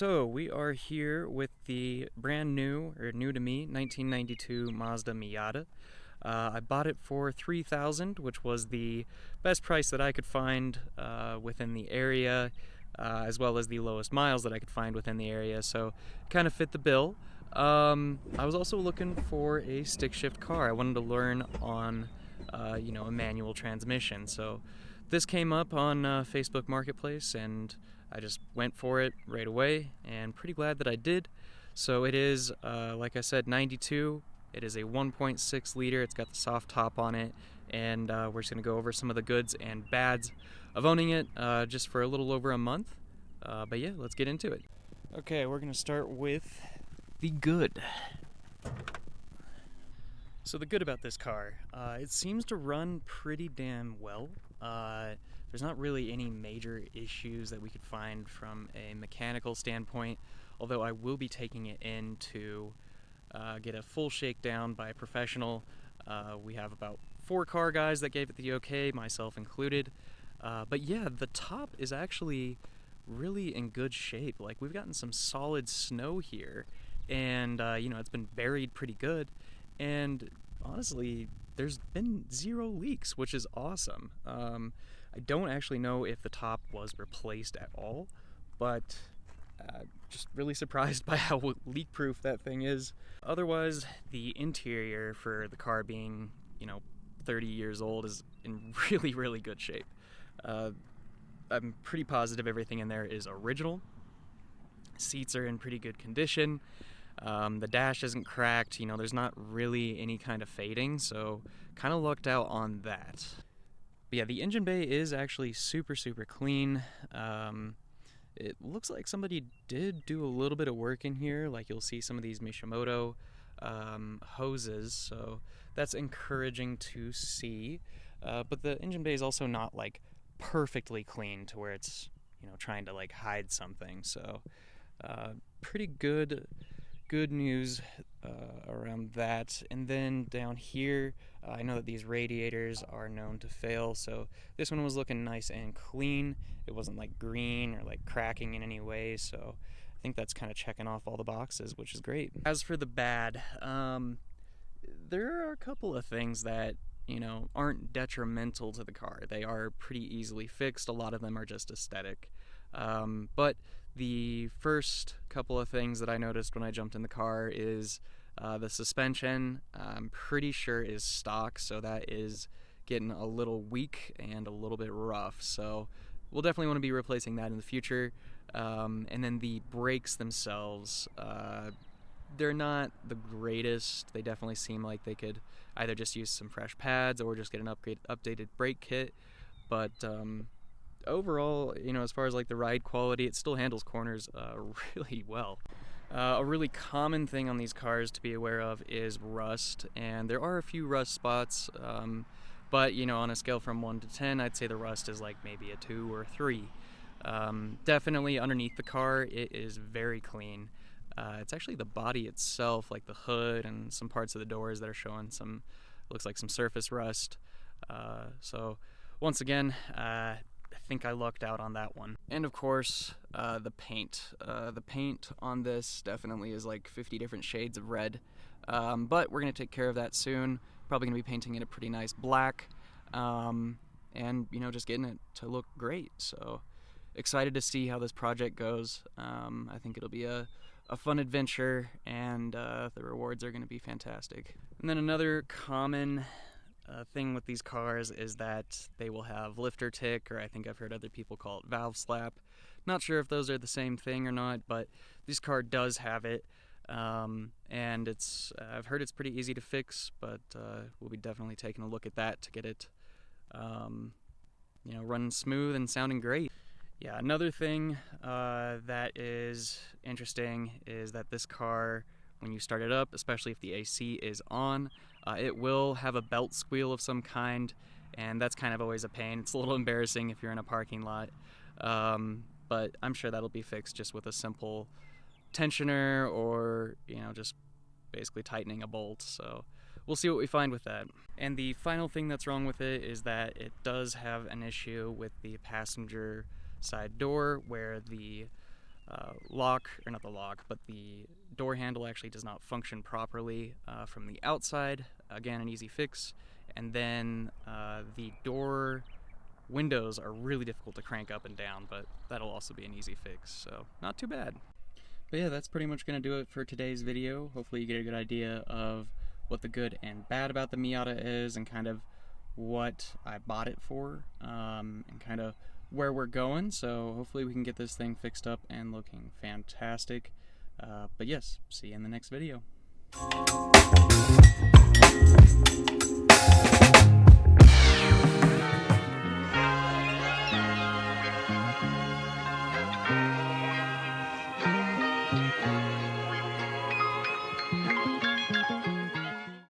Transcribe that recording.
So we are here with the brand new, or new to me, 1992 Mazda Miata. I bought it for $3,000, which was the best price that I could find within the area, as well as the lowest miles that I could find within the area, so kind of fit the bill. I was also looking for a stick shift car. I wanted to learn on, a manual transmission, so this came up on Facebook Marketplace, and I just went for it right away, and pretty glad that I did. So it is, like I said, 92. It is a 1.6 liter. It's got the soft top on it, and we're just going to go over some of the goods and bads of owning it just for a little over a month. But yeah, let's get into it. Okay, we're going to start with the good. So the good about this car, it seems to run pretty damn well. There's not really any major issues that we could find from a mechanical standpoint, although I will be taking it in to get a full shakedown by a professional. We have about 4 car guys that gave it the okay, myself included. But yeah, the top is actually really in good shape. Like, we've gotten some solid snow here, and it's been buried pretty good. And honestly, there's been 0 leaks, which is awesome. I don't actually know if the top was replaced at all, but just really surprised by how leak-proof that thing is. Otherwise, the interior for the car being, 30 years old is in really, really good shape. I'm pretty positive everything in there is original. Seats are in pretty good condition. The dash isn't cracked, there's not really any kind of fading, so kind of lucked out on that. But yeah, the engine bay is actually super, super clean. It looks like somebody did do a little bit of work in here, like you'll see some of these Mishimoto hoses, so that's encouraging to see. But the engine bay is also not like perfectly clean to where it's, trying to like hide something, so pretty good news around that. And then down here, I know that these radiators are known to fail, so this one was looking nice and clean. It wasn't like green or like cracking in any way, so I think that's kind of checking off all the boxes, which is great. As for the bad, there are a couple of things that aren't detrimental to the car. They are pretty easily fixed. A lot of them are just aesthetic. But the first couple of things that I noticed when I jumped in the car is the suspension, I'm pretty sure is stock, so that is getting a little weak and a little bit rough. So we'll definitely want to be replacing that in the future. And then the brakes themselves, they're not the greatest. They definitely seem like they could either just use some fresh pads or just get an updated brake kit. But overall, as far as like the ride quality, it still handles corners really well. A really common thing on these cars to be aware of is rust, and there are a few rust spots, but on a scale from 1 to 10, I'd say the rust is like maybe a 2 or 3. Definitely underneath the car, it is very clean. It's actually the body itself, like the hood and some parts of the doors that are showing looks like some surface rust. So once again, I think I lucked out on that one. And of course, the paint. The paint on this definitely is like 50 different shades of red, but we're going to take care of that soon. Probably going to be painting it a pretty nice black, and just getting it to look great. So excited to see how this project goes. I think it'll be a fun adventure, and the rewards are going to be fantastic. And then another common thing with these cars is that they will have lifter tick, or I think I've heard other people call it valve slap. Not sure if those are the same thing or not, but this car does have it, and I've heard it's pretty easy to fix, but we'll be definitely taking a look at that to get it running smooth and sounding great. Yeah, another thing that is interesting is that this car, when you start it up, especially if the AC is on, it will have a belt squeal of some kind, and that's kind of always a pain. It's a little embarrassing if you're in a parking lot, but I'm sure that'll be fixed just with a simple tensioner or, just basically tightening a bolt. So we'll see what we find with that. And the final thing that's wrong with it is that it does have an issue with the passenger side door, where the lock, or not the lock, but the door handle actually does not function properly from the outside. Again, an easy fix. And then the door windows are really difficult to crank up and down, but that'll also be an easy fix, so not too bad. But yeah, that's pretty much going to do it for today's video. Hopefully you get a good idea of what the good and bad about the Miata is, and kind of what I bought it for, and kind of where we're going. So hopefully we can get this thing fixed up and looking fantastic. But yes, see you in the next video.